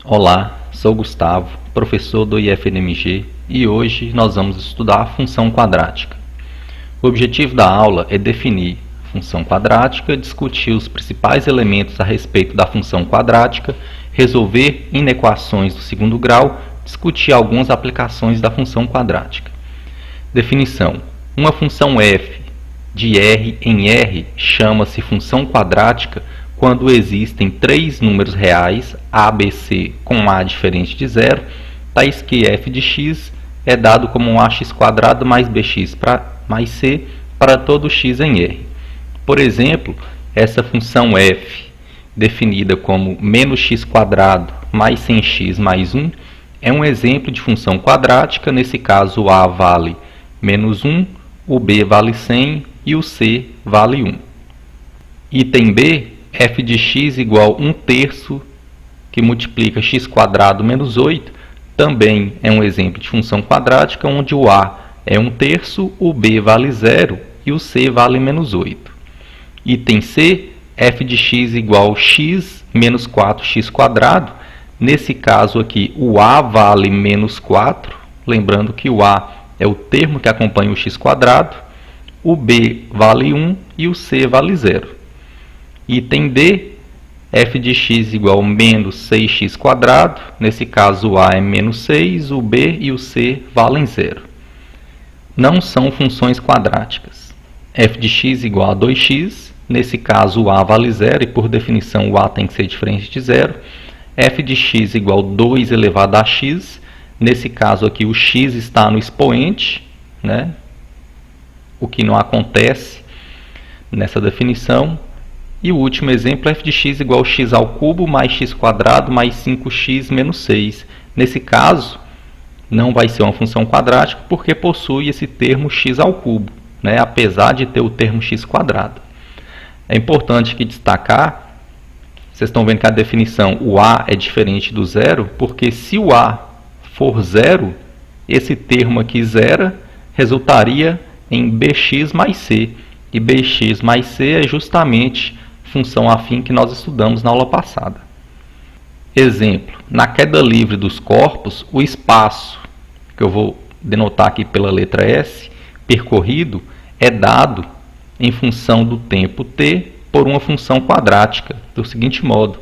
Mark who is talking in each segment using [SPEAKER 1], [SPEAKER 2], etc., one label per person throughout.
[SPEAKER 1] Olá, sou Gustavo, professor do IFNMG, e hoje nós vamos estudar a função quadrática. O objetivo da aula é definir a função quadrática, discutir os principais elementos a respeito da função quadrática, resolver inequações do segundo grau, discutir algumas aplicações da função quadrática. Definição: uma função f de R em R chama-se função quadrática quando existem três números reais, a, b, c, com a diferente de zero, tais que f de x é dado como um ax² mais bx mais c para todo x em R. Por exemplo, essa função f, definida como menos x² mais 100x mais 1, é um exemplo de função quadrática. Nesse caso, o a vale menos 1, o b vale 100 e o c vale 1. Item B, f de x igual 1/3 que multiplica x² menos 8, também é um exemplo de função quadrática onde o a é 1/3, o b vale 0 e o c vale menos 8. Item C, f de x igual x menos 4x². Nesse caso aqui, o a vale menos 4, lembrando que o a é o termo que acompanha o x², o b vale 1 e o c vale 0. Item D, f de x igual menos 6x². Nesse caso, o a é menos 6, o b e o c valem 0. Não são funções quadráticas. F de x igual a 2x. Nesse caso, o a vale 0 e, por definição, o a tem que ser diferente de 0. F de x igual 2 elevado a x. Nesse caso aqui, o x está no expoente, né? O que não acontece nessa definição. E o último exemplo, f de x igual a x² mais x² mais 5x menos 6. Nesse caso, não vai ser uma função quadrática porque possui esse termo x², né? Apesar de ter o termo x². É importante que destacar, vocês estão vendo que a definição, o a é diferente do zero, porque se o a for zero, esse termo aqui zera, resultaria em bx mais c. E bx mais c é justamente função afim que nós estudamos na aula passada. Exemplo, na queda livre dos corpos, o espaço, que eu vou denotar aqui pela letra S, percorrido, é dado em função do tempo t por uma função quadrática, do seguinte modo: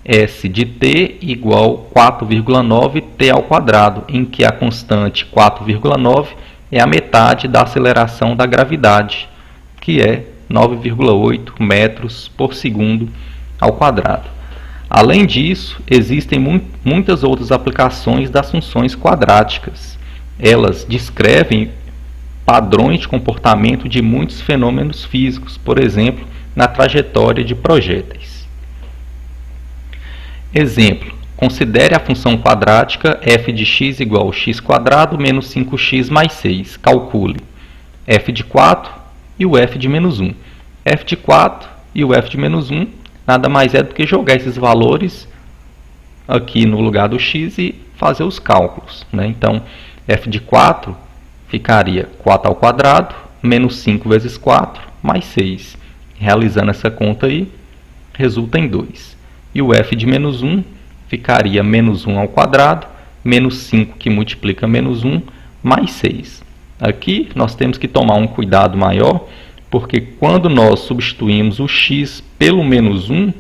[SPEAKER 1] S de t igual 4,9t², em que a constante 4,9 é a metade da aceleração da gravidade, que é 9,8 metros por segundo ao quadrado. Além disso, existem muitas outras aplicações das funções quadráticas. Elas descrevem padrões de comportamento de muitos fenômenos físicos, por exemplo, na trajetória de projéteis. Exemplo, considere a função quadrática f de x igual a x² menos 5x mais 6. Calcule f de 4 e o f de menos 1. f de 4 e o f de menos 1 nada mais é do que jogar esses valores aqui no lugar do x e fazer os cálculos, né? Então, f de 4 ficaria 4² menos 5 vezes 4 mais 6. Realizando essa conta aí, resulta em 2. E o f de menos 1 ficaria menos 1² menos 5 que multiplica menos 1 mais 6. Aqui nós temos que tomar um cuidado maior, porque quando nós substituímos o x pelo menos 1,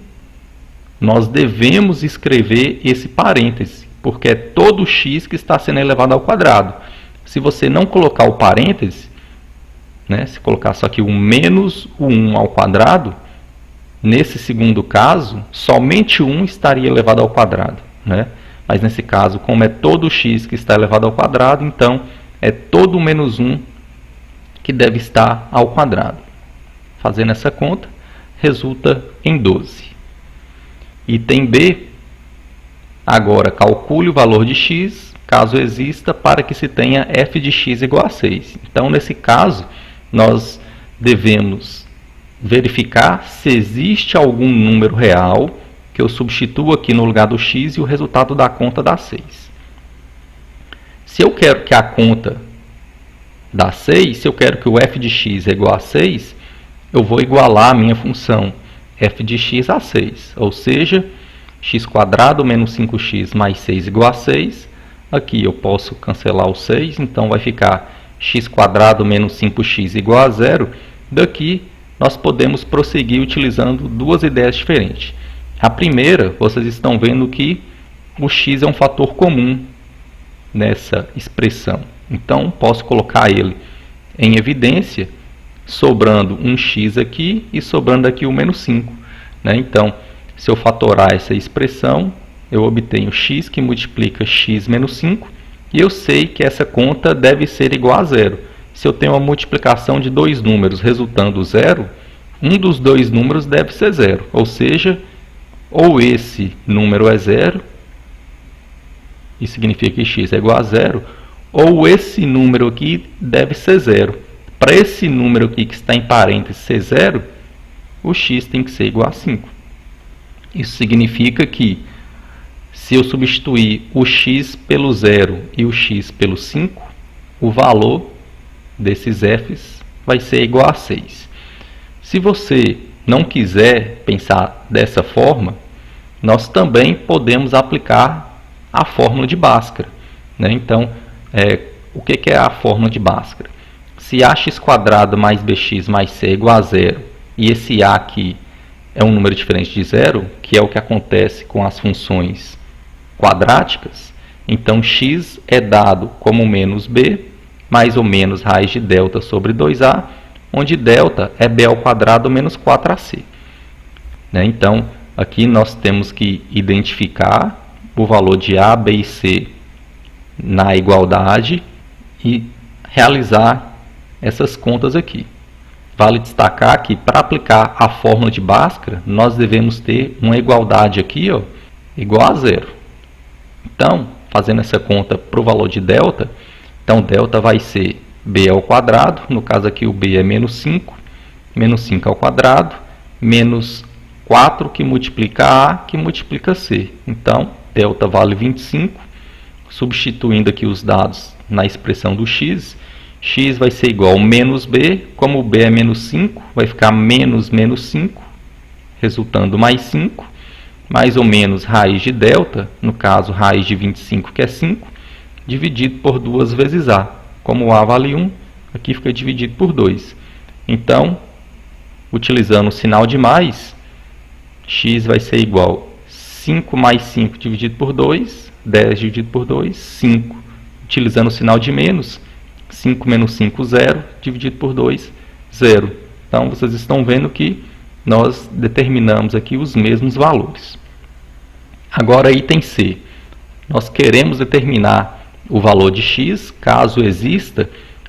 [SPEAKER 1] nós devemos escrever esse parêntese, porque é todo o x que está sendo elevado ao quadrado. Se você não colocar o parêntese, né, se colocar só aqui o menos o 1 ao quadrado, nesse segundo caso, somente o 1 estaria elevado ao quadrado, né? Mas nesse caso, como é todo o x que está elevado ao quadrado, então é todo o menos 1 que deve estar ao quadrado. Fazendo essa conta, resulta em 12. Item B, agora calcule o valor de x, caso exista, para que se tenha f de x igual a 6. Então, nesse caso, nós devemos verificar se existe algum número real que eu substituo aqui no lugar do x e o resultado da conta dá 6. Se eu quero que a conta dá 6, se eu quero que o f de x é igual a 6, eu vou igualar a minha função f de x a 6. Ou seja, x² menos 5x mais 6 igual a 6. Aqui eu posso cancelar o 6, então vai ficar x² menos 5x igual a 0. Daqui nós podemos prosseguir utilizando duas ideias diferentes. A primeira, vocês estão vendo que o x é um fator comum nessa expressão. Então, posso colocar ele em evidência, sobrando um x aqui e sobrando aqui o menos 5. Então, se eu fatorar essa expressão, eu obtenho x que multiplica x menos 5, e eu sei que essa conta deve ser igual a 0. Se eu tenho uma multiplicação de dois números resultando 0, um dos dois números deve ser 0. Ou seja, ou esse número é 0, isso significa que x é igual a 0, ou esse número aqui deve ser 0. Para esse número aqui que está em parênteses ser 0, o x tem que ser igual a 5. Isso significa que se eu substituir o x pelo 0 e o x pelo 5, o valor desses f's vai ser igual a 6. Se você não quiser pensar dessa forma, nós também podemos aplicar a fórmula de Bhaskara. Então, o que é a fórmula de Bhaskara? Se ax² mais bx mais c é igual a 0, e esse a aqui é um número diferente de 0, que é o que acontece com as funções quadráticas, então x é dado como menos b, mais ou menos raiz de delta sobre 2a, onde delta é b² menos 4ac. Então, aqui nós temos que identificar o valor de a, b e c na igualdade e realizar essas contas aqui. Vale destacar que para aplicar a fórmula de Bhaskara, nós devemos ter uma igualdade aqui igual a 0. Então, fazendo essa conta para o valor de delta, então delta vai ser b², no caso aqui o b é menos 5 ao quadrado, menos 4 que multiplica a, que multiplica c. Então, delta vale 25, substituindo aqui os dados na expressão do x, x vai ser igual a menos b, como o b é menos 5, vai ficar menos 5, resultando mais 5, mais ou menos raiz de delta, no caso raiz de 25 que é 5, dividido por 2 vezes a. Como a vale 1, aqui fica dividido por 2. Então, utilizando o sinal de mais, x vai ser igual a 5 mais 5 dividido por 2, 10 dividido por 2, 5. Utilizando o sinal de menos, 5 menos 5, 0, dividido por 2, 0. Então, vocês estão vendo que nós determinamos aqui os mesmos valores. Agora, item C. Nós queremos determinar o valor de x, caso exista,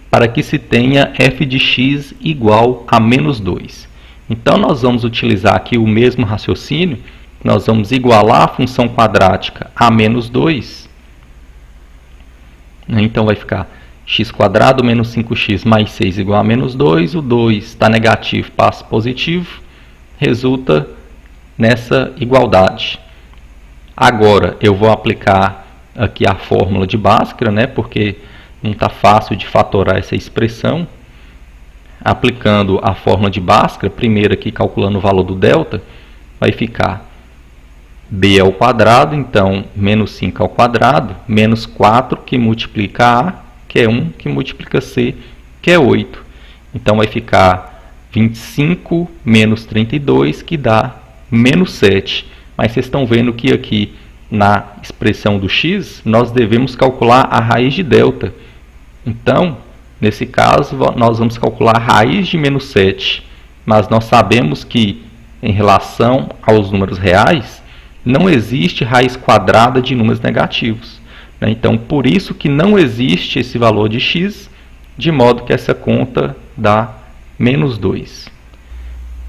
[SPEAKER 1] para que se tenha f de x igual a menos 2. Então, nós vamos utilizar aqui o mesmo raciocínio. Nós vamos igualar a função quadrática a menos 2. Então, vai ficar x² menos 5x mais 6 igual a menos 2. O 2 está negativo, passa positivo. Resulta nessa igualdade. Agora, eu vou aplicar aqui a fórmula de Bhaskara, porque não está fácil de fatorar essa expressão. Aplicando a fórmula de Bhaskara, primeiro aqui calculando o valor do delta, vai ficar b², então menos 5 ao quadrado, menos 4 que multiplica a, que é 1, que multiplica c, que é 8. Então vai ficar 25 menos 32, que dá menos 7. Mas vocês estão vendo que aqui na expressão do x, nós devemos calcular a raiz de delta. Então, nesse caso, nós vamos calcular a raiz de menos 7. Mas nós sabemos que, em relação aos números reais, não existe raiz quadrada de números negativos. Então, por isso que não existe esse valor de x, de modo que essa conta dá menos 2.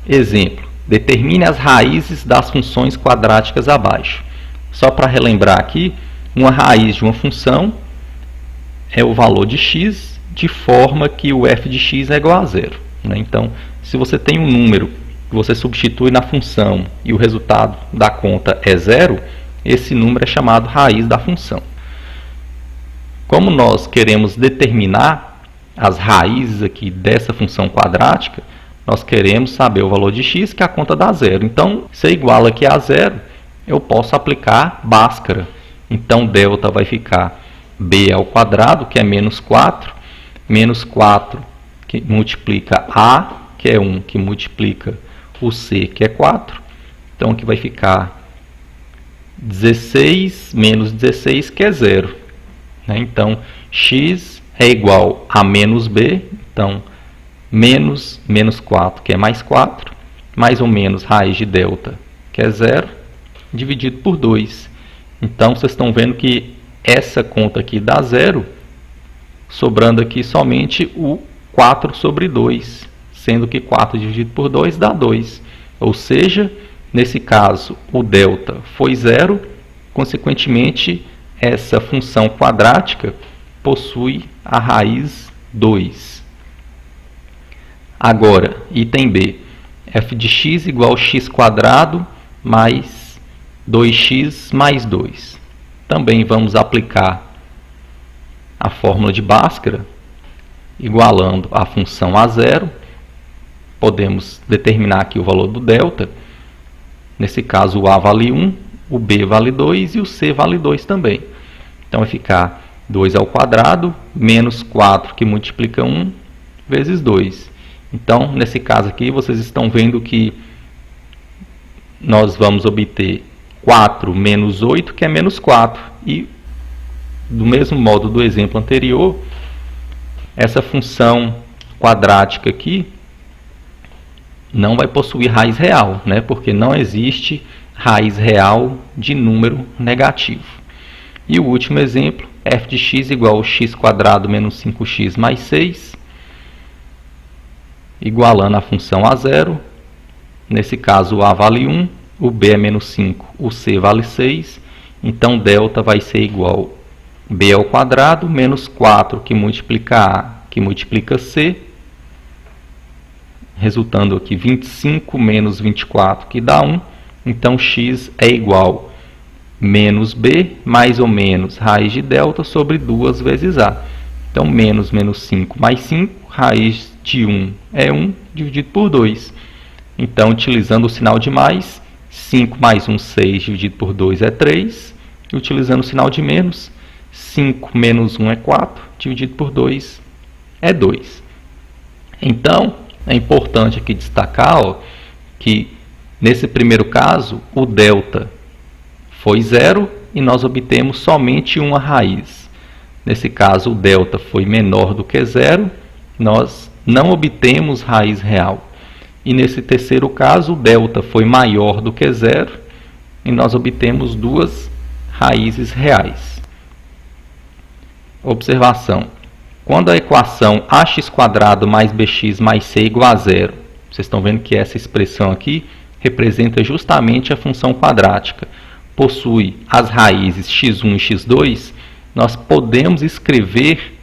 [SPEAKER 1] Exemplo. Determine as raízes das funções quadráticas abaixo. Só para relembrar aqui, uma raiz de uma função é o valor de x, de forma que o f de x é igual a 0. Então, se você tem um número que você substitui na função e o resultado da conta é 0, esse número é chamado raiz da função. Como nós queremos determinar as raízes aqui dessa função quadrática, nós queremos saber o valor de x, que a conta dá 0. Então, se é igual aqui a 0, eu posso aplicar Bhaskara. Então, delta vai ficar b ao quadrado, que é menos 4, menos 4, que multiplica a, que é 1, que multiplica o c, que é 4. Então, aqui vai ficar 16 menos 16, que é 0. Então, x é igual a menos b, então, menos 4, que é mais 4, mais ou menos raiz de delta, que é 0, dividido por 2. Então, vocês estão vendo que essa conta aqui dá 0, sobrando aqui somente o 4 sobre 2, sendo que 4 dividido por 2 dá 2. Ou seja, nesse caso, o delta foi 0, consequentemente, essa função quadrática possui a raiz 2. Agora, item B, f de x igual a x² mais 2x mais 2. Também vamos aplicar a fórmula de Bhaskara, igualando a função a 0. Podemos determinar aqui o valor do delta. Nesse caso, o a vale 1, o b vale 2 e o c vale 2 também. Então, vai ficar 2 ao quadrado menos 4, que multiplica 1, vezes 2. Então, nesse caso aqui, vocês estão vendo que nós vamos obter 4 menos 8, que é menos 4. E, do mesmo modo do exemplo anterior, essa função quadrática aqui não vai possuir raiz real, né? Porque não existe raiz real de número negativo. E o último exemplo, f de x igual a x² menos 5x mais 6, igualando a função a 0. Nesse caso, o a vale 1, o b é menos 5, o c vale 6. Então, delta vai ser igual a b ao quadrado menos 4, que multiplica a, que multiplica c, resultando aqui 25 menos 24, que dá 1. Então, x é igual a menos b, mais ou menos raiz de delta sobre 2 vezes a. Então, menos 5 mais 5, raiz de 1 é 1, dividido por 2. Então, utilizando o sinal de mais, 5 mais 1, 6, dividido por 2 é 3. E utilizando o sinal de menos, 5 menos 1 é 4, dividido por 2 é 2. Então, é importante aqui destacar que, nesse primeiro caso, o delta foi 0 e nós obtemos somente uma raiz. Nesse caso, o delta foi menor do que 0, nós não obtemos raiz real. E nesse terceiro caso, o delta foi maior do que 0 e nós obtemos duas raízes reais. Observação. Quando a equação ax² mais bx mais c igual a 0, vocês estão vendo que essa expressão aqui representa justamente a função quadrática, possui as raízes x1 e x2, nós podemos escrever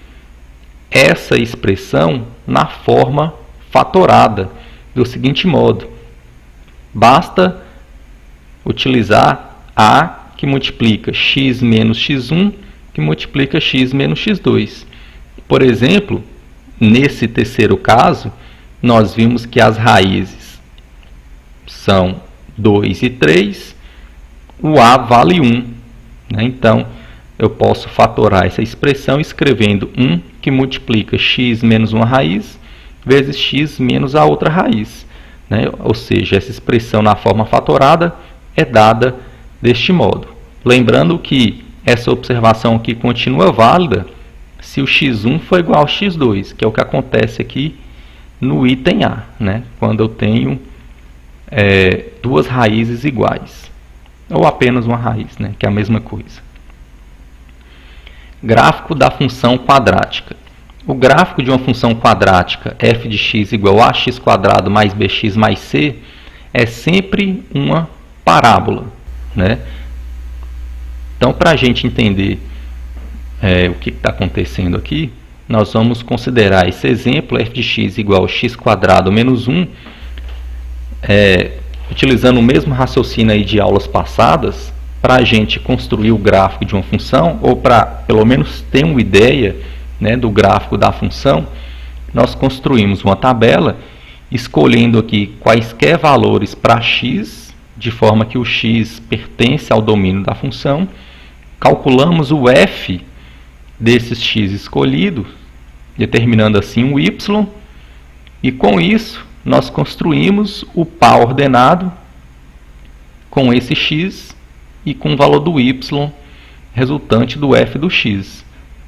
[SPEAKER 1] essa expressão na forma fatorada, do seguinte modo: basta utilizar a, que multiplica x menos x1, que multiplica x menos x2. Por exemplo, nesse terceiro caso, nós vimos que as raízes são 2 e 3, o a vale 1. Então, eu posso fatorar essa expressão escrevendo 1 que multiplica x menos uma raiz, vezes x menos a outra raiz. Ou seja, essa expressão na forma fatorada é dada deste modo. Lembrando que essa observação aqui continua válida se o x1 for igual ao x2, que é o que acontece aqui no item A, quando eu tenho duas raízes iguais, ou apenas uma raiz, que é a mesma coisa. Gráfico da função quadrática. O gráfico de uma função quadrática f de x igual a ax² mais bx mais c é sempre uma parábola. Então, para a gente entender o que está acontecendo aqui, nós vamos considerar esse exemplo, f de x igual a x² menos 1, utilizando o mesmo raciocínio aí de aulas passadas, para a gente construir o gráfico de uma função, ou para pelo menos ter uma ideia do gráfico da função, nós construímos uma tabela escolhendo aqui quaisquer valores para x de forma que o x pertence ao domínio da função. Calculamos o f desses x escolhidos, determinando assim o y, e com isso nós construímos o par ordenado com esse x e com o valor do y resultante do f do x,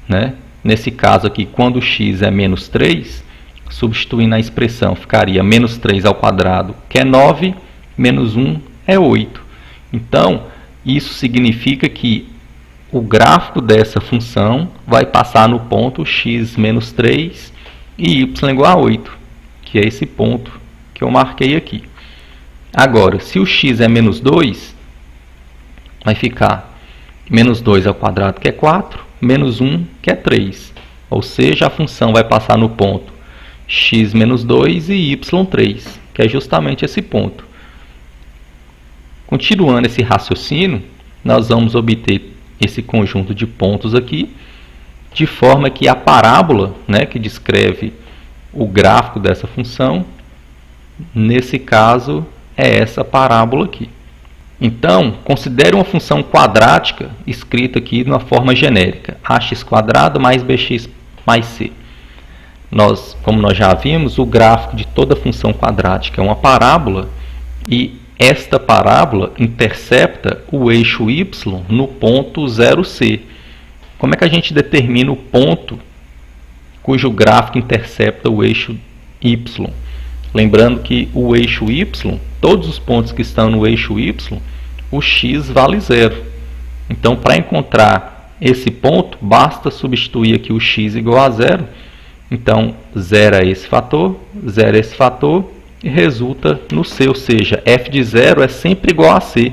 [SPEAKER 1] né? Nesse caso aqui, quando o x é menos 3, substituindo a expressão, ficaria menos 3 ao quadrado, que é 9, menos 1 é 8. Então, isso significa que o gráfico dessa função vai passar no ponto x menos 3 e y igual a 8, que é esse ponto que eu marquei aqui. Agora, se o x é menos 2, vai ficar menos 2 ao quadrado, que é 4, menos 1, que é 3. Ou seja, a função vai passar no ponto x menos 2 e y3, que é justamente esse ponto. Continuando esse raciocínio, nós vamos obter esse conjunto de pontos aqui, de forma que a parábola, né, que descreve o gráfico dessa função, nesse caso é essa parábola aqui. Então, considere uma função quadrática escrita aqui de uma forma genérica, ax² mais bx mais c. Como nós já vimos, o gráfico de toda função quadrática é uma parábola, e esta parábola intercepta o eixo y no ponto 0c. Como é que a gente determina o ponto cujo gráfico intercepta o eixo y? Lembrando que o eixo y, todos os pontos que estão no eixo y, o x vale 0. Então, para encontrar esse ponto, basta substituir aqui o x igual a 0. Então, 0 é esse fator, 0 é esse fator, e resulta no c, ou seja, f de 0 é sempre igual a c.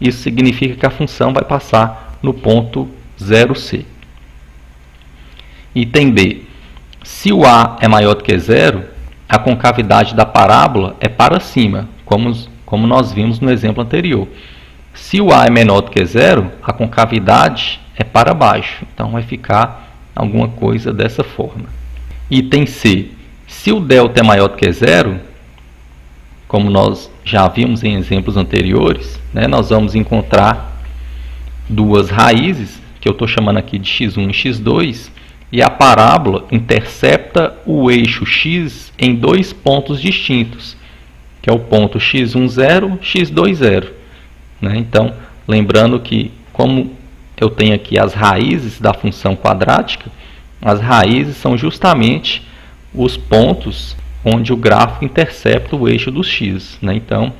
[SPEAKER 1] Isso significa que a função vai passar no ponto 0c. Item B. Se o a é maior do que 0, a concavidade da parábola é para cima, como nós vimos no exemplo anterior. Se o a é menor do que 0, a concavidade é para baixo. Então, vai ficar alguma coisa dessa forma. Item C. Se o delta é maior do que 0, como nós já vimos em exemplos anteriores, né, nós vamos encontrar duas raízes, que eu estou chamando aqui de x1 e x2, e a parábola intercepta o eixo x em dois pontos distintos, que é o ponto x1, 0, x2, 0. Né? Então, lembrando que, como eu tenho aqui as raízes da função quadrática, as raízes são justamente os pontos onde o gráfico intercepta o eixo dos x. Né? Então,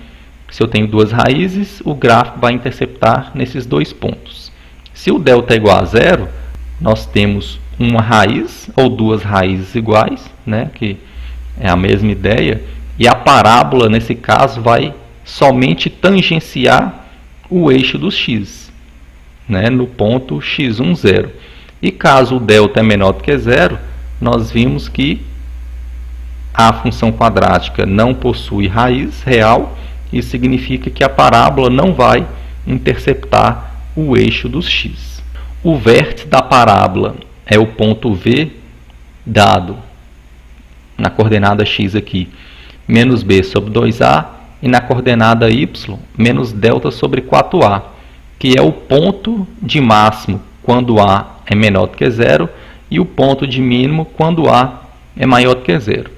[SPEAKER 1] se eu tenho duas raízes, o gráfico vai interceptar nesses dois pontos. Se o delta é igual a 0, nós temos uma raiz ou duas raízes iguais, né? Que é a mesma ideia, e a parábola, nesse caso, vai somente tangenciar o eixo dos x, né? No ponto x1, 0. E caso o delta é menor do que 0, nós vimos que a função quadrática não possui raiz real. Isso significa que a parábola não vai interceptar o eixo dos x. O vértice da parábola é o ponto V, dado na coordenada x aqui, menos b sobre 2a, e na coordenada y, menos delta sobre 4a, que é o ponto de máximo quando a é menor do que 0 e o ponto de mínimo quando a é maior do que 0.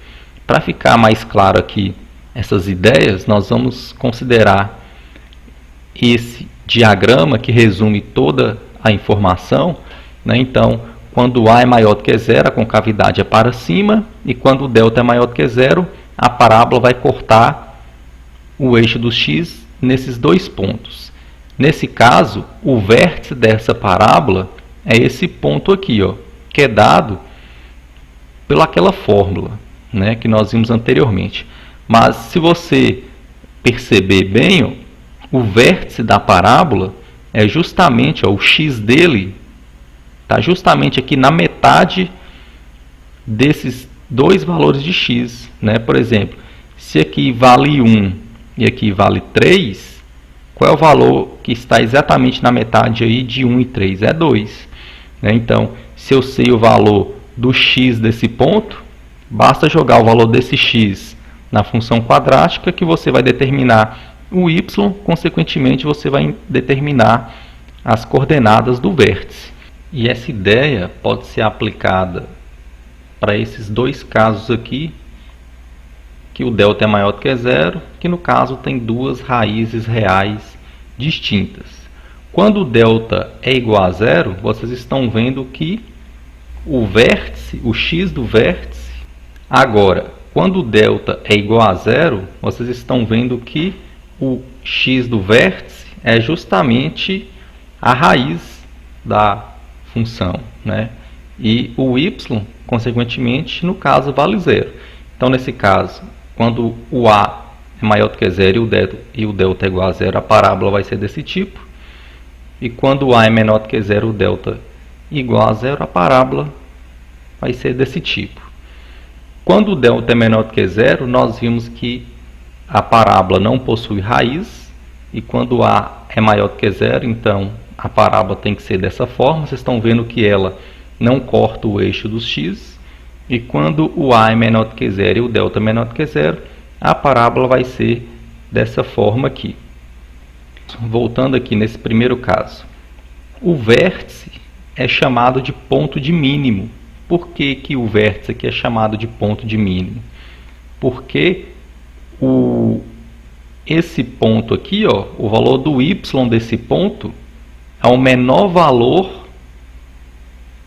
[SPEAKER 1] Para ficar mais claro aqui essas ideias, nós vamos considerar esse diagrama que resume toda a informação. Né? Então, quando a é maior do que 0, a concavidade é para cima, e quando o delta é maior do que 0, a parábola vai cortar o eixo do x nesses dois pontos. Nesse caso, o vértice dessa parábola é esse ponto aqui, ó, que é dado pelaquela fórmula, né, que nós vimos anteriormente. Mas se você perceber bem, ó, o vértice da parábola é justamente, ó, o x dele está justamente aqui na metade desses dois valores de x. Né? Por exemplo, se aqui vale 1 e aqui vale 3, qual é o valor que está exatamente na metade aí de 1 e 3? É 2. Né? Então, se eu sei o valor do x desse ponto, basta jogar o valor desse x na função quadrática, que você vai determinar o y, consequentemente, você vai determinar as coordenadas do vértice. E essa ideia pode ser aplicada para esses dois casos aqui, que o delta é maior do que zero, que no caso tem duas raízes reais distintas. Quando o delta é igual a zero, vocês estão vendo que o vértice, o x do vértice, agora, quando o delta é igual a zero, vocês estão vendo que o x do vértice é justamente a raiz da função, né? E o y, consequentemente, no caso, vale zero. Então, nesse caso, quando o a é maior do que zero e o delta é igual a zero, a parábola vai ser desse tipo. E quando o a é menor do que zero, o delta igual a zero, a parábola vai ser desse tipo. Quando o delta é menor do que zero, nós vimos que a parábola não possui raiz. E quando a é maior do que zero, então a parábola tem que ser dessa forma. Vocês estão vendo que ela não corta o eixo dos x. E quando o a é menor do que zero e o delta é menor do que zero, a parábola vai ser dessa forma aqui. Voltando aqui nesse primeiro caso, o vértice é chamado de ponto de mínimo. Por que que o vértice aqui é chamado de ponto de mínimo? Porque esse ponto aqui, ó, o valor do y desse ponto é o menor valor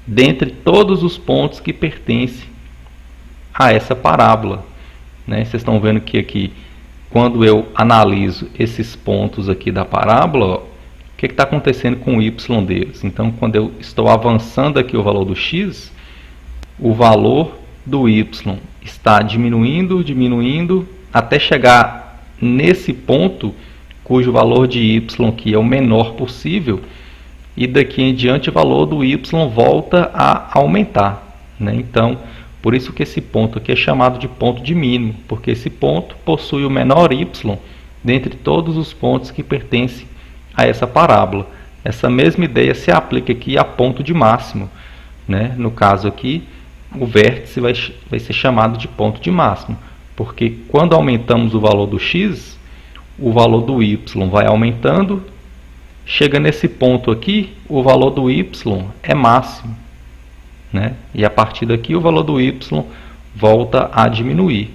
[SPEAKER 1] dentre todos os pontos que pertencem a essa parábola, né? Vocês estão vendo que aqui, quando eu analiso esses pontos aqui da parábola, ó, o que está acontecendo com o y deles? Então, quando eu estou avançando aqui o valor do x, o valor do y está diminuindo, diminuindo, até chegar nesse ponto, cujo valor de y aqui é o menor possível, e daqui em diante o valor do y volta a aumentar, né? Então, por isso que esse ponto aqui é chamado de ponto de mínimo, porque esse ponto possui o menor y dentre todos os pontos que pertencem a essa parábola. Essa mesma ideia se aplica aqui a ponto de máximo, né? No caso aqui, o vértice vai ser chamado de ponto de máximo, porque quando aumentamos o valor do x, o valor do y vai aumentando, chega nesse ponto aqui, o valor do y é máximo, né? E a partir daqui o valor do y volta a diminuir.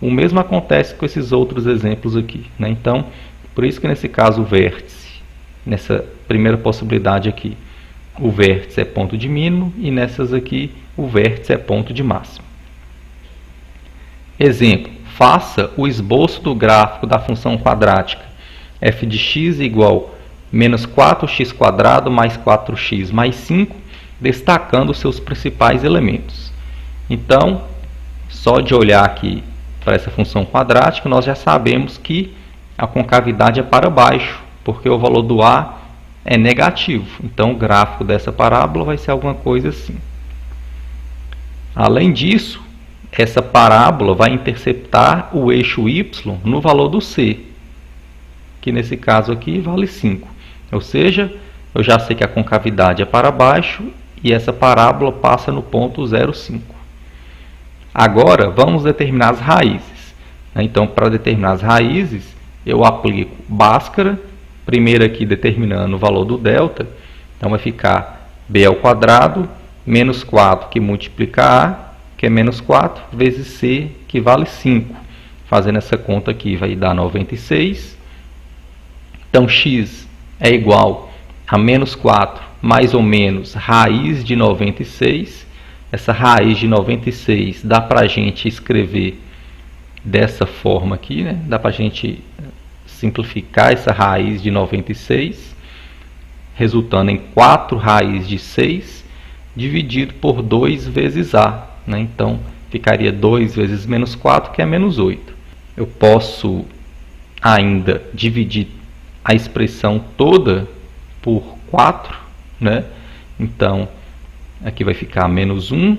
[SPEAKER 1] O mesmo acontece com esses outros exemplos aqui, né? Então, por isso que nesse caso o vértice, nessa primeira possibilidade aqui, o vértice é ponto de mínimo e nessas aqui o vértice é ponto de máximo. Exemplo: faça o esboço do gráfico da função quadrática f de x igual menos 4x² mais 4x mais 5, destacando seus principais elementos. Então, só de olhar aqui para essa função quadrática, nós já sabemos que a concavidade é para baixo, porque o valor do a é negativo. Então, o gráfico dessa parábola vai ser alguma coisa assim. Além disso, essa parábola vai interceptar o eixo y no valor do c, que nesse caso aqui vale 5. Ou seja, eu já sei que a concavidade é para baixo e essa parábola passa no ponto 0,5. Agora, vamos determinar as raízes. Então, para determinar as raízes, eu aplico Bhaskara, primeiro aqui determinando o valor do delta. Então, vai ficar b² menos 4, que multiplica a, que é menos 4, vezes c, que vale 5. Fazendo essa conta aqui, vai dar 96. Então, x é igual a menos 4 mais ou menos raiz de 96. Essa raiz de 96 dá para a gente escrever dessa forma aqui, né? Dá para a gente simplificar essa raiz de 96, resultando em 4 raiz de 6, dividido por 2 vezes a, né? Então, ficaria 2 vezes menos 4, que é menos 8. Eu posso ainda dividir a expressão toda por 4, né? Então, aqui vai ficar menos 1,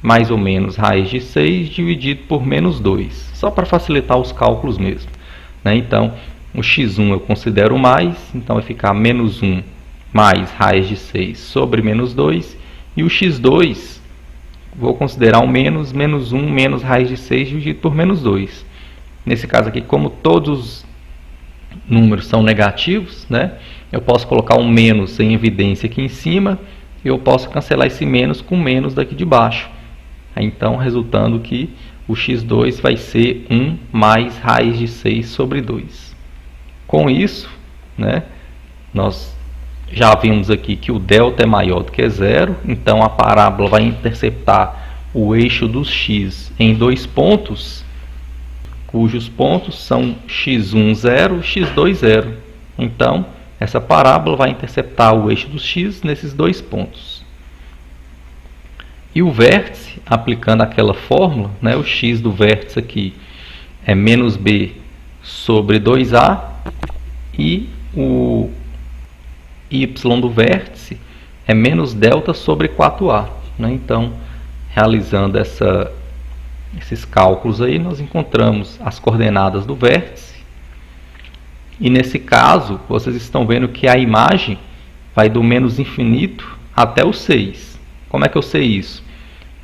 [SPEAKER 1] mais ou menos raiz de 6, dividido por menos 2. Só para facilitar os cálculos mesmo, né? Então, o x1 eu considero mais, então vai ficar menos 1 mais raiz de 6 sobre menos 2. E o x2, vou considerar o menos 1 menos raiz de 6 dividido por menos 2. Nesse caso aqui, como todos números são negativos, né? Eu posso colocar um menos em evidência aqui em cima e eu posso cancelar esse menos com menos daqui de baixo. Então, resultando que o x2 vai ser 1 mais raiz de 6 sobre 2. Com isso, né, nós já vimos aqui que o delta é maior do que zero, então a parábola vai interceptar o eixo dos x em dois pontos, cujos pontos são x1, 0 e x2, 0. Então, essa parábola vai interceptar o eixo dos x nesses dois pontos. E o vértice, aplicando aquela fórmula, né, o x do vértice aqui é menos b sobre 2a e o y do vértice é menos delta sobre 4a. Né? Então, realizando esses cálculos aí, nós encontramos as coordenadas do vértice. E nesse caso, vocês estão vendo que a imagem vai do menos infinito até o 6. Como é que eu sei isso?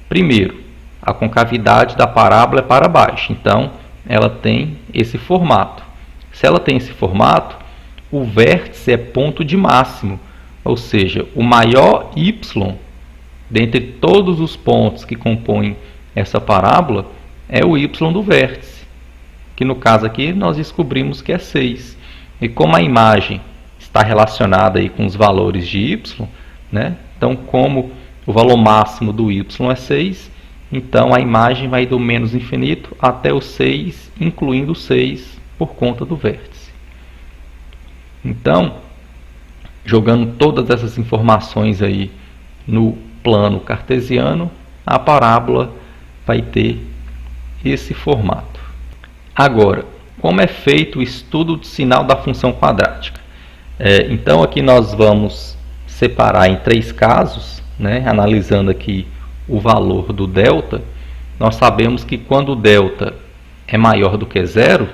[SPEAKER 1] Primeiro, a concavidade da parábola é para baixo, então ela tem esse formato. Se ela tem esse formato, o vértice é ponto de máximo, ou seja, o maior y dentre todos os pontos que compõem essa parábola é o y do vértice, que no caso aqui nós descobrimos que é 6. E como a imagem está relacionada aí com os valores de y, né? Então como o valor máximo do y é 6, então a imagem vai do menos infinito até o 6, incluindo o 6 por conta do vértice. Então, jogando todas essas informações aí no plano cartesiano, a parábola vai ter esse formato. Agora, como é feito o estudo de sinal da função quadrática? Então aqui nós vamos separar em 3 casos, né? Analisando aqui o valor do delta. Nós sabemos que quando o delta é maior do que zero,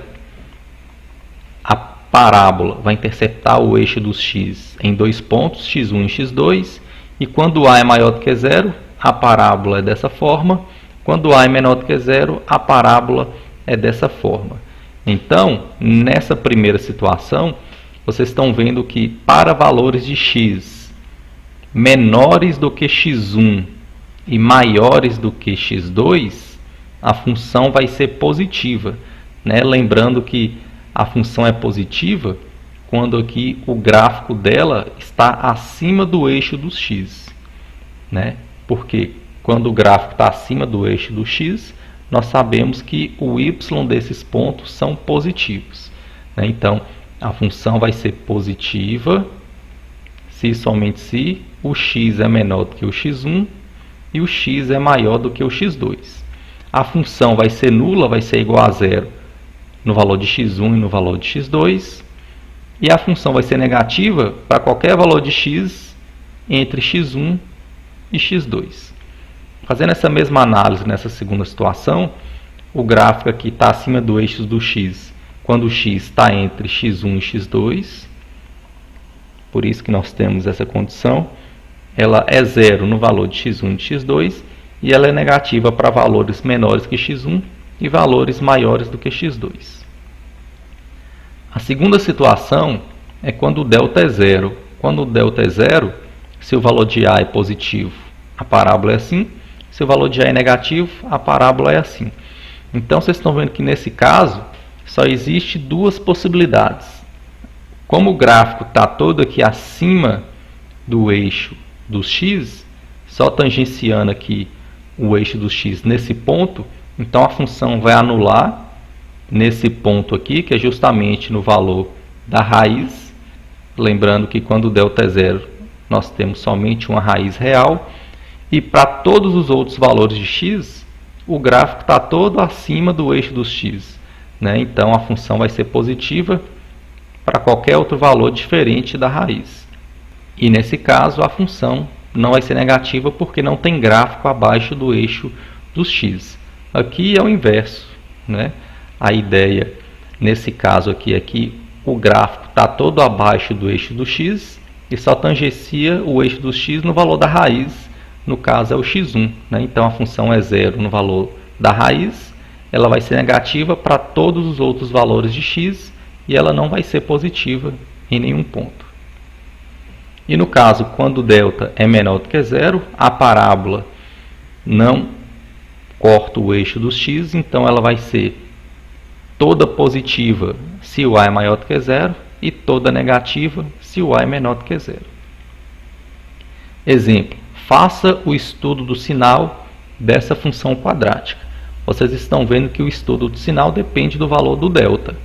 [SPEAKER 1] a parábola vai interceptar o eixo dos x em dois pontos, x1 e x2, e quando a é maior do que zero, a parábola é dessa forma, quando a é menor do que zero, a parábola é dessa forma. Então, nessa primeira situação, vocês estão vendo que para valores de x menores do que x1 e maiores do que x2, a função vai ser positiva, né? Lembrando que a função é positiva quando aqui o gráfico dela está acima do eixo dos x, né? Porque quando o gráfico está acima do eixo do x, nós sabemos que o y desses pontos são positivos, né? Então, a função vai ser positiva se e somente se o x é menor do que o x1 e o x é maior do que o x2. A função vai ser nula, vai ser igual a zero no valor de x1 e no valor de x2. E a função vai ser negativa para qualquer valor de x entre x1 e x2. Fazendo essa mesma análise nessa segunda situação, o gráfico aqui está acima do eixo do x quando o x está entre x1 e x2. Por isso que nós temos essa condição. Ela é zero no valor de x1 e de x2 e ela é negativa para valores menores que x1 e valores maiores do que x2. A segunda situação é quando o delta é zero. Quando o delta é zero, se o valor de a é positivo, a parábola é assim. Se o valor de a é negativo, a parábola é assim. Então, vocês estão vendo que nesse caso, só existe duas possibilidades. Como o gráfico está todo aqui acima do eixo dos x, só tangenciando aqui o eixo dos x nesse ponto, então a função vai anular nesse ponto aqui, que é justamente no valor da raiz. Lembrando que quando o delta é zero, nós temos somente uma raiz real. E para todos os outros valores de x, o gráfico está todo acima do eixo dos x, né? Então a função vai ser positiva para qualquer outro valor diferente da raiz. E nesse caso a função não vai ser negativa porque não tem gráfico abaixo do eixo dos x. Aqui é o inverso, né? A ideia nesse caso aqui é que o gráfico está todo abaixo do eixo do x e só tangencia o eixo do x no valor da raiz, no caso é o x1, né? Então a função é zero no valor da raiz, ela vai ser negativa para todos os outros valores de x, e ela não vai ser positiva em nenhum ponto. E no caso, quando delta é menor do que zero, a parábola não corta o eixo dos x, então ela vai ser toda positiva se o a é maior do que zero e toda negativa se o a é menor do que zero. Exemplo, faça o estudo do sinal dessa função quadrática. Vocês estão vendo que o estudo do sinal depende do valor do delta,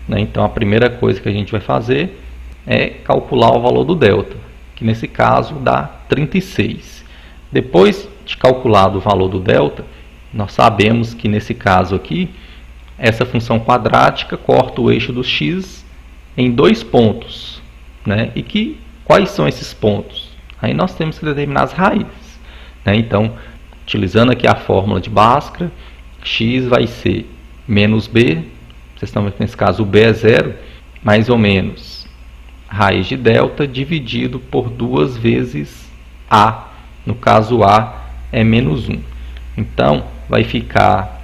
[SPEAKER 1] né? Então a primeira coisa que a gente vai fazer é calcular o valor do delta, que nesse caso dá 36. Depois de calculado o valor do delta, nós sabemos que nesse caso aqui, essa função quadrática corta o eixo do x em 2 pontos, né? E quais são esses pontos? Aí nós temos que determinar as raízes, né? Então, utilizando aqui a fórmula de Bhaskara, x vai ser menos b, vocês estão vendo que nesse caso o b é zero, mais ou menos raiz de delta dividido por 2 vezes a, no caso a é menos 1. Então, vai ficar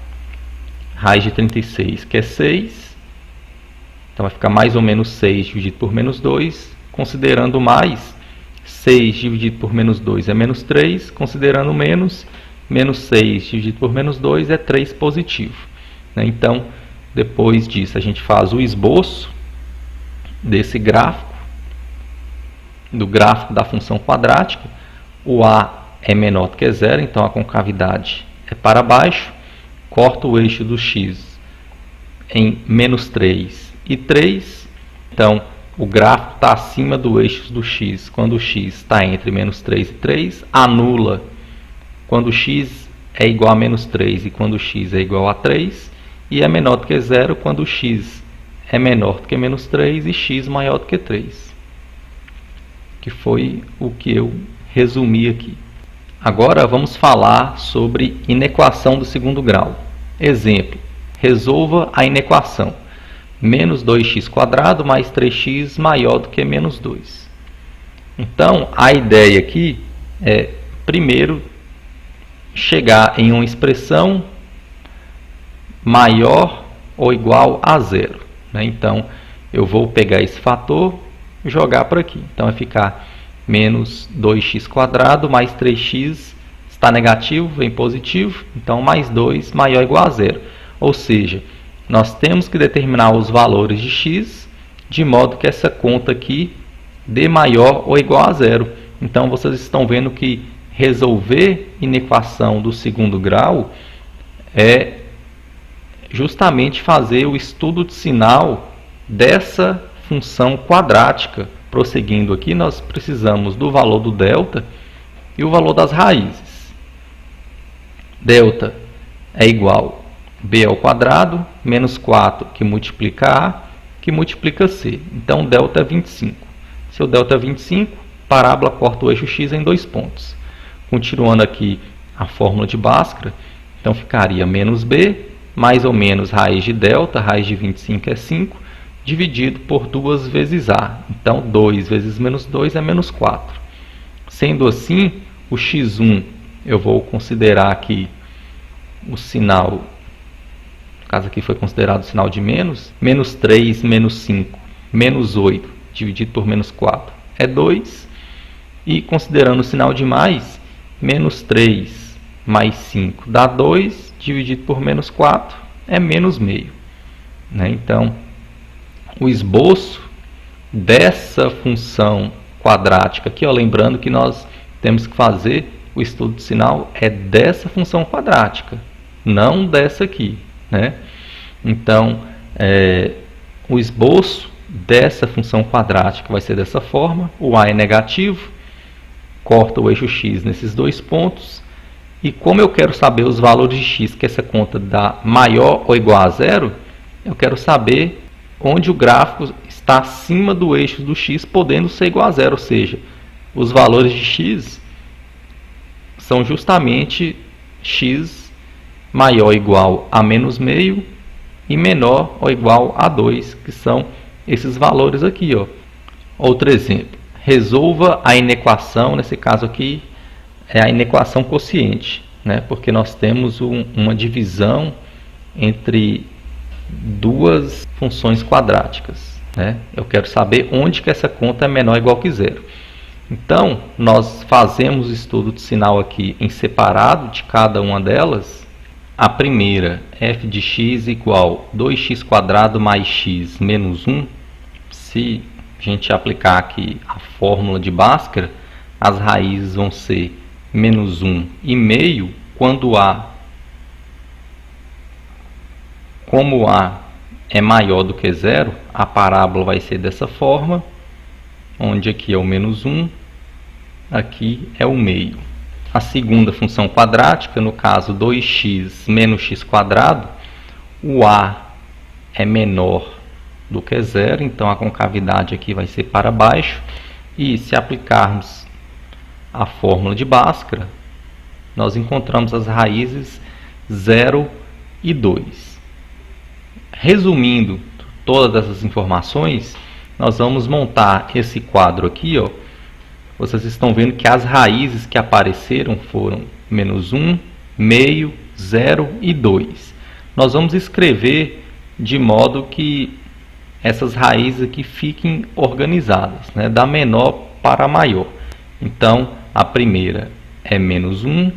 [SPEAKER 1] raiz de 36, que é 6, então vai ficar mais ou menos 6 dividido por menos 2, considerando mais, 6 dividido por menos 2 é menos 3, considerando menos 6 dividido por menos 2 é 3 positivo, né? Então, depois disso, a gente faz o esboço desse gráfico, do gráfico da função quadrática. O a é menor do que zero, então a concavidade é para baixo, corta o eixo do x em menos 3 e 3, então o gráfico está acima do eixo do x quando o x está entre menos 3 e 3, anula quando x é igual a menos 3 e quando x é igual a 3, e é menor do que zero quando x é menor do que menos 3 e x maior do que 3, que foi o que eu resumi aqui. Agora vamos falar sobre inequação do segundo grau. Exemplo, resolva a inequação menos 2x² mais 3x maior do que menos 2. Então, a ideia aqui é, primeiro, chegar em uma expressão maior ou igual a zero, né? Então, eu vou pegar esse fator e jogar por aqui. Então, vai ficar menos 2x² mais 3x está negativo, vem positivo, então mais 2 maior ou igual a zero. Ou seja, nós temos que determinar os valores de x de modo que essa conta aqui dê maior ou igual a zero. Então vocês estão vendo que resolver inequação do segundo grau é justamente fazer o estudo de sinal dessa função quadrática. Prosseguindo aqui, nós precisamos do valor do delta e o valor das raízes. Delta é igual a b ao quadrado menos 4 que multiplica a que multiplica c. Então, delta é 25. Se o delta é 25, parábola corta o eixo x em 2 pontos. Continuando aqui a fórmula de Bhaskara, então ficaria menos b, mais ou menos raiz de delta, raiz de 25 é 5, dividido por 2 vezes a. Então, 2 vezes menos 2 é menos 4. Sendo assim, o x1 eu vou considerar aqui o sinal, no caso aqui foi considerado o sinal de menos, menos 3, menos 5, menos 8, dividido por menos 4 é 2. E considerando o sinal de mais, menos 3 mais 5 dá 2, dividido por menos 4 é menos meio, né? Então, o esboço dessa função quadrática aqui, ó, lembrando que nós temos que fazer o estudo de sinal é dessa função quadrática, não dessa aqui, né? Então, o esboço dessa função quadrática vai ser dessa forma. O a é negativo, corta o eixo x nesses 2 pontos. E como eu quero saber os valores de x, que essa conta dá maior ou igual a zero, eu quero saber onde o gráfico está acima do eixo do x, podendo ser igual a zero, ou seja, os valores de x são justamente x maior ou igual a menos meio e menor ou igual a 2, que são esses valores aqui, ó. Outro exemplo, resolva a inequação, nesse caso aqui é a inequação quociente, né? Porque nós temos uma divisão entre duas funções quadráticas. né? Eu quero saber onde que essa conta é menor ou igual que zero. Então, nós fazemos o estudo de sinal aqui em separado de cada uma delas. A primeira, f de x igual 2x² mais x menos 1. Se a gente aplicar aqui a fórmula de Bhaskara, as raízes vão ser menos 1 e meio, quando como a é maior do que zero, a parábola vai ser dessa forma, onde aqui é o menos 1, aqui é o meio. A segunda função quadrática, no caso 2x menos x², o a é menor do que zero, então a concavidade aqui vai ser para baixo. E se aplicarmos a fórmula de Bhaskara, nós encontramos as raízes 0 e 2. Resumindo todas essas informações, nós vamos montar esse quadro aqui, ó. Vocês estão vendo que as raízes que apareceram foram menos 1, meio, 0 e 2. Nós vamos escrever de modo que essas raízes aqui fiquem organizadas, né, da menor para a maior. Então, a primeira é menos 1,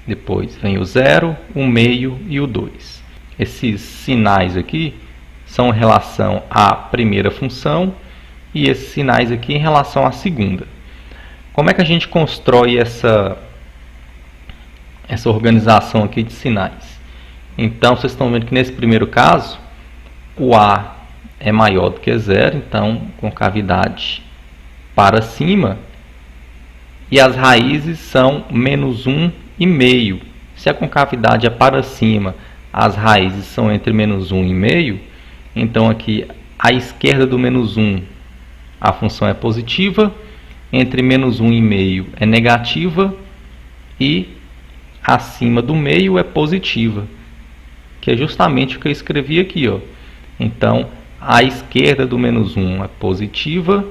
[SPEAKER 1] depois vem o 0, o meio e o 2. Esses sinais aqui são em relação à primeira função e esses sinais aqui em relação à segunda. Como é que a gente constrói essa organização aqui de sinais? Então, vocês estão vendo que nesse primeiro caso, o a é maior do que zero, então concavidade para cima, e as raízes são menos 1 e meio. Se a concavidade é para cima, as raízes são entre menos 1 e meio, então aqui à esquerda do menos 1 a função é positiva, entre menos 1 e meio é negativa e acima do meio é positiva, que é justamente o que eu escrevi aqui, ó. Então, à esquerda do menos 1 é positiva,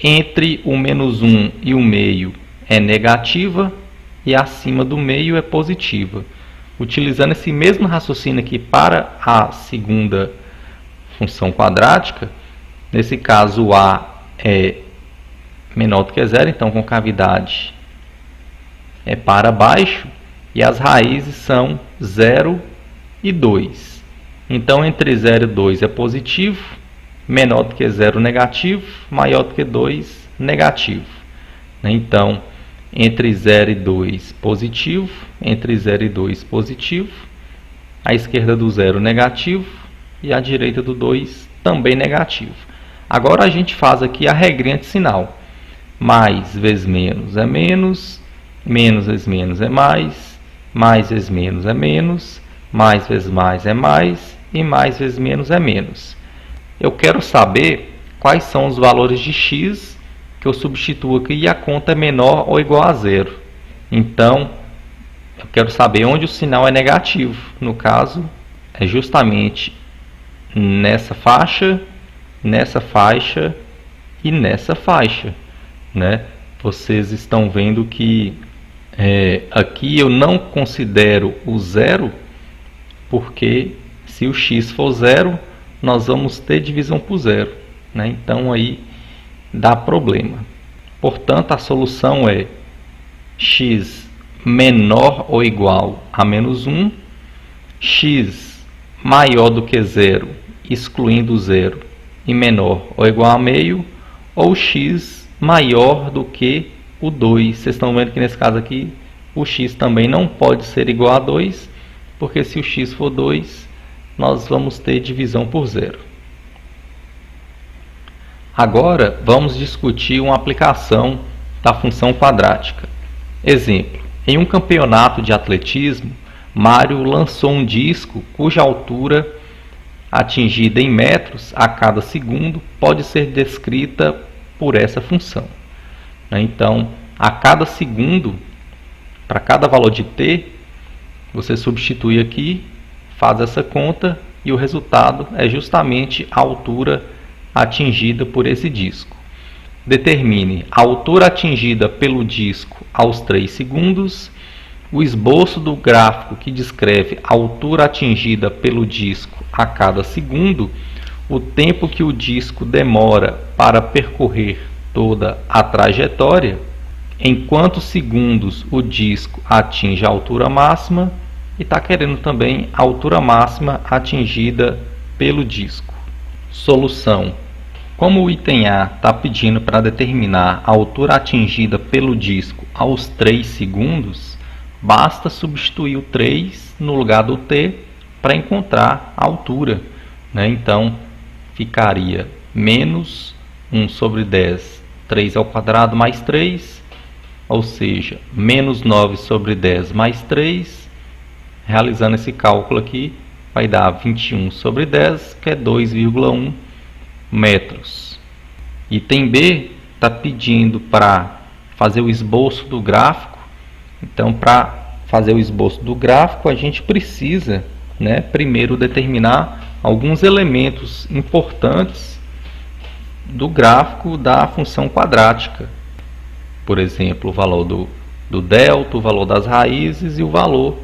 [SPEAKER 1] entre o menos 1 e o meio é negativa e acima do meio é positiva. Utilizando esse mesmo raciocínio aqui para a segunda função quadrática, nesse caso o a é menor do que zero, então concavidade é para baixo e as raízes são 0 e 2. Então entre 0 e 2 é positivo, menor do que 0 negativo, maior do que 2 negativo. Então entre 0 e 2 positivo, entre 0 e 2 positivo, à esquerda do 0 negativo e à direita do 2 também negativo. Agora a gente faz aqui a regrinha de sinal. Mais vezes menos é menos, menos vezes menos é mais vezes menos é menos, mais vezes mais é mais e mais vezes menos é menos. Eu quero saber quais são os valores de x que eu substituo aqui e a conta é menor ou igual a zero. Então, eu quero saber onde o sinal é negativo. No caso, é justamente nessa faixa e nessa faixa, né? Vocês estão vendo que aqui eu não considero o zero, porque se o x for zero, nós vamos ter divisão por zero, né? Então aí dá problema. Portanto, a solução é x menor ou igual a menos 1, x maior do que zero, excluindo zero, e menor ou igual a meio, ou x maior do que o 2. Vocês estão vendo que nesse caso aqui o x também não pode ser igual a 2, porque se o x for 2, nós vamos ter divisão por zero. Agora vamos discutir uma aplicação da função quadrática. Exemplo: em um campeonato de atletismo, Mário lançou um disco cuja altura atingida em metros a cada segundo pode ser descrita por essa função. Então, a cada segundo, para cada valor de t, você substitui aqui, faz essa conta e o resultado é justamente a altura atingida por esse disco. Determine a altura atingida pelo disco aos 3 segundos, o esboço do gráfico que descreve a altura atingida pelo disco a cada segundo, o tempo que o disco demora para percorrer toda a trajetória, em quantos segundos o disco atinge a altura máxima, e está querendo também a altura máxima atingida pelo disco. Solução. Como o item A está pedindo para determinar a altura atingida pelo disco aos 3 segundos, basta substituir o 3 no lugar do t para encontrar a altura, né? Então, ficaria menos 1 sobre 10, 3 ao quadrado mais 3, ou seja, menos 9 sobre 10 mais 3. Realizando esse cálculo aqui, vai dar 21 sobre 10, que é 2,1 metros. Item B está pedindo para fazer o esboço do gráfico. Então, para fazer o esboço do gráfico, a gente precisa, né, primeiro determinar alguns elementos importantes do gráfico da função quadrática. Por exemplo, o valor do delta, o valor das raízes e o valor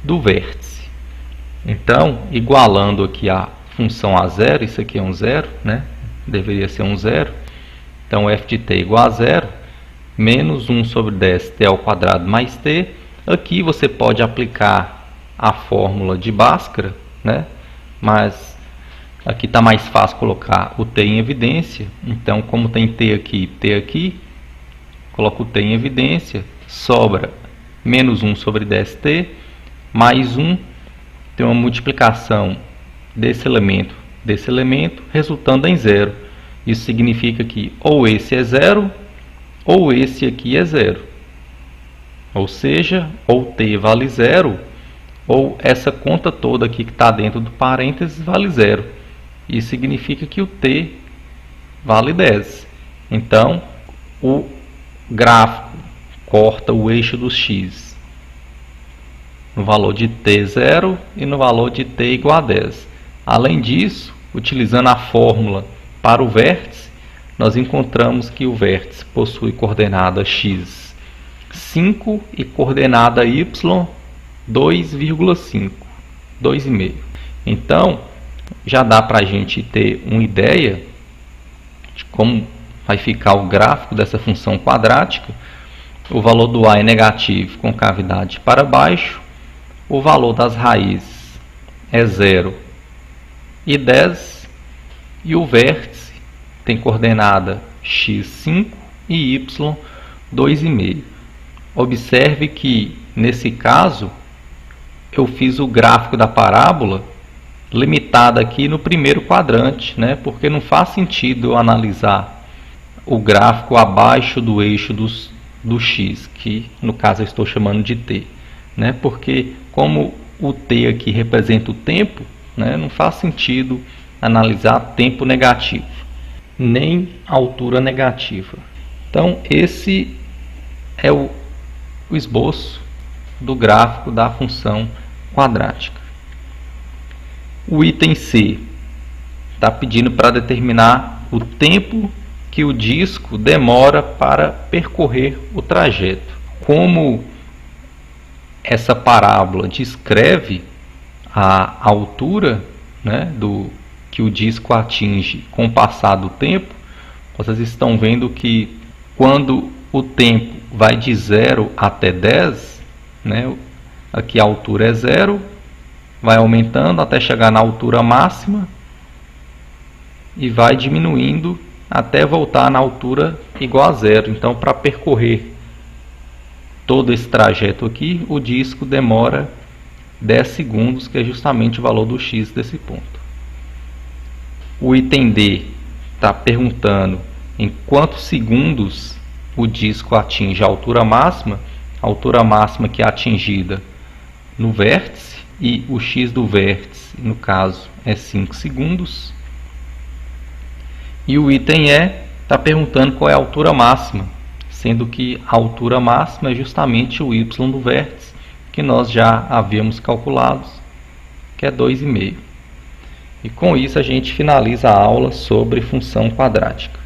[SPEAKER 1] do vértice. Então, igualando aqui a função a zero, isso aqui é um zero, né? Deveria ser um zero. Então, f de t igual a zero, menos 1 sobre 10 t ao quadrado mais t. Aqui você pode aplicar a fórmula de Bhaskara, né? Mas aqui está mais fácil colocar o t em evidência. Então, como tem t aqui, coloco o t em evidência, sobra menos 1 sobre 10t, mais 1, tem uma multiplicação desse elemento, resultando em zero. Isso significa que ou esse é zero, ou esse aqui é zero. Ou seja, ou t vale zero, ou essa conta toda aqui que está dentro do parênteses vale zero. Isso significa que o t vale 10. Então, o gráfico corta o eixo dos x no valor de t0 e no valor de t igual a 10. Além disso, utilizando a fórmula para o vértice, nós encontramos que o vértice possui coordenada x 5 e coordenada y 2,5, 2,5. Então, já dá para a gente ter uma ideia de como vai ficar o gráfico dessa função quadrática. O valor do a é negativo com cavidade para baixo, o valor das raízes é 0 e 10, e o vértice tem coordenada x5 e y 2,5. Observe que, nesse caso, eu fiz o gráfico da parábola limitado aqui no primeiro quadrante, né? Porque não faz sentido eu analisar o gráfico abaixo do eixo do x, que no caso eu estou chamando de t, né? Porque como o t aqui representa o tempo, né, não faz sentido analisar tempo negativo, nem altura negativa. Então, esse é o esboço do gráfico da função quadrática. O item C está pedindo para determinar o tempo que o disco demora para percorrer o trajeto. Como essa parábola descreve a altura, né, que o disco atinge com o passar do tempo, vocês estão vendo que quando o tempo vai de 0 até 10, né, aqui a altura é 0, vai aumentando até chegar na altura máxima e vai diminuindo até voltar na altura igual a 0. Então, para percorrer todo esse trajeto aqui, o disco demora 10 segundos, que é justamente o valor do x desse ponto. O item D está perguntando em quantos segundos o disco atinge a altura máxima que é atingida no vértice, e o x do vértice, no caso, é 5 segundos. E o item E está perguntando qual é a altura máxima, sendo que a altura máxima é justamente o y do vértice, que nós já havíamos calculado, que é 2,5. E com isso a gente finaliza a aula sobre função quadrática.